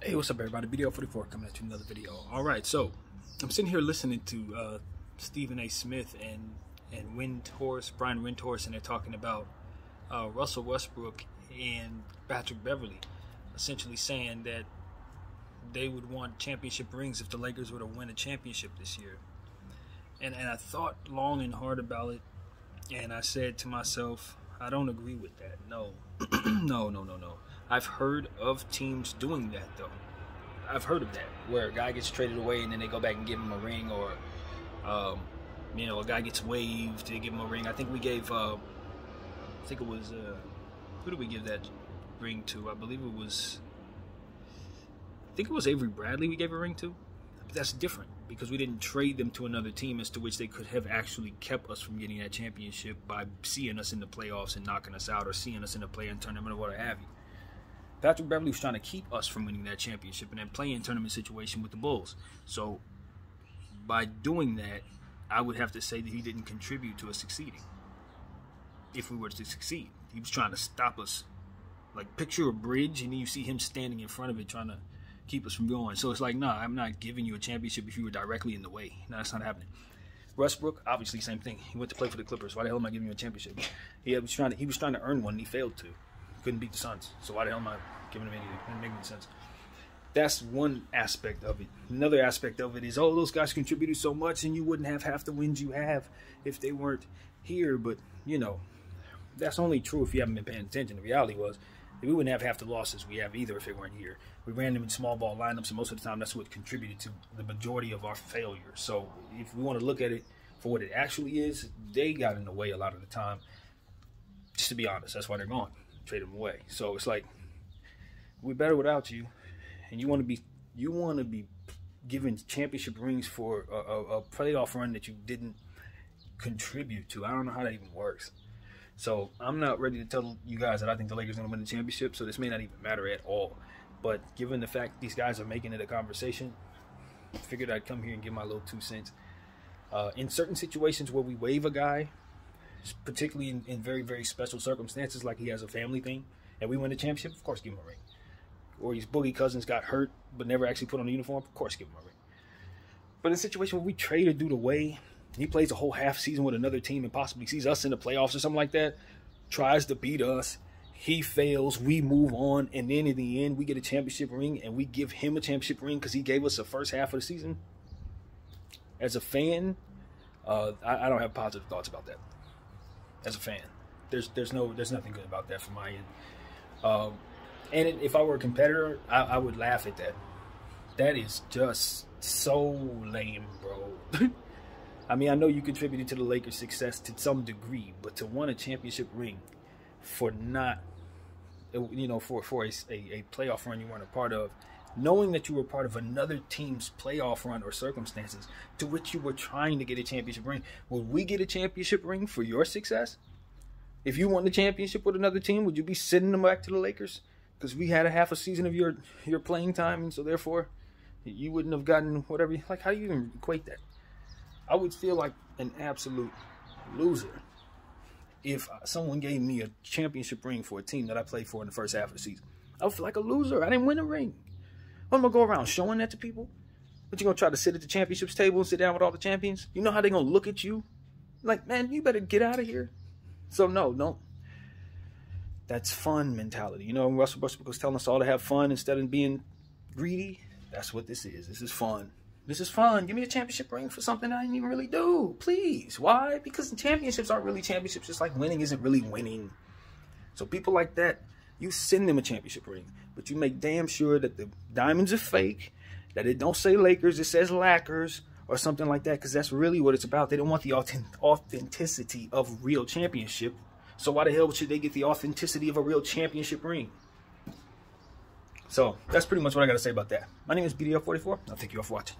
Hey, what's up, everybody? BDL 44 coming at you another video. All right, so I'm sitting here listening to Stephen A. Smith and Brian Windhorst, and they're talking about Russell Westbrook and Patrick Beverley, essentially saying that they would want championship rings if the Lakers were to win a championship this year. And I thought long and hard about it, and I said to myself, I don't agree with that. No. No. I've heard of teams doing that, though. I've heard of that, where a guy gets traded away and then they go back and give him a ring, or, a guy gets waived, they give him a ring. I think we gave, I think it was, who did we give that ring to? I think it was Avery Bradley we gave a ring to. But that's different, because we didn't trade them to another team, as to which they could have actually kept us from getting that championship by seeing us in the playoffs and knocking us out, or seeing us in the play-in tournament, or what have you. Patrick Beverley was trying to keep us from winning that championship in that play-in tournament situation with the Bulls. So by doing that, I would have to say that he didn't contribute to us succeeding. If we were to succeed, he was trying to stop us. Like, picture a bridge, and then you see him standing in front of it trying to keep us from going. So it's like, nah, I'm not giving you a championship if you were directly in the way. No, that's not happening. Westbrook, obviously, same thing. He went to play for the Clippers. Why the hell am I giving you a championship? He was trying to earn one, and he failed to. Couldn't beat the Suns. So why the hell am I giving him anything? It doesn't make any sense. That's one aspect of it. Another aspect of it is, oh, those guys contributed so much, and you wouldn't have half the wins you have if they weren't here. But, that's only true if you haven't been paying attention. The reality was, we wouldn't have half the losses we have either if they weren't here. We ran them in small ball lineups, and most of the time that's what contributed to the majority of our failure. So if we want to look at it for what it actually is, they got in the way a lot of the time. Just to be honest, that's why they're gone. Trade them away. So it's like, we're better without you, and you want to be given championship rings for a playoff run that you didn't contribute to. I don't know how that even works. So I'm not ready to tell you guys that I think the Lakers are going to win the championship, so this may not even matter at all. But given the fact these guys are making it a conversation, I figured I'd come here and give my little 2 cents. In certain situations where we waive a guy, particularly in very, very special circumstances, like he has a family thing, and we win the championship, of course give him a ring. Or his boogie cousins got hurt but never actually put on a uniform, of course give him a ring. But in a situation where we trade a dude away, he plays a whole half season with another team and possibly sees us in the playoffs or something like that, tries to beat us, he fails, we move on, and then in the end we get a championship ring, and we give him a championship ring because he gave us the first half of the season. As a fan, I don't have positive thoughts about that. As a fan, there's nothing good about that from my end. And if I were a competitor, I would laugh at that. That is just so lame, bro. I mean, I know you contributed to the Lakers' success to some degree, but to win a championship ring for not, for a playoff run you weren't a part of, knowing that you were part of another team's playoff run or circumstances to which you were trying to get a championship ring, would we get a championship ring for your success? If you won the championship with another team, would you be sending them back to the Lakers? Because we had a half a season of your playing time, and so therefore you wouldn't have gotten whatever. Like, how do you even equate that? I would feel like an absolute loser if someone gave me a championship ring for a team that I played for in the first half of the season. I would feel like a loser. I didn't win a ring. I'm going to go around showing that to people? But you're going to try to sit at the championships table and sit down with all the champions? You know how they're going to look at you? Like, man, you better get out of here. So, no. That's fun mentality. You know, Russell Westbrook was telling us all to have fun instead of being greedy. That's what this is. This is fun. This is fun. Give me a championship ring for something I didn't even really do. Please. Why? Because the championships aren't really championships. Just like winning isn't really winning. So people like that, you send them a championship ring. But you make damn sure that the diamonds are fake, that it don't say Lakers, it says Lackers, or something like that, because that's really what it's about. They don't want the authenticity of real championship. So why the hell should they get the authenticity of a real championship ring? So that's pretty much what I got to say about that. My name is BDL 44. I'll thank you all for watching.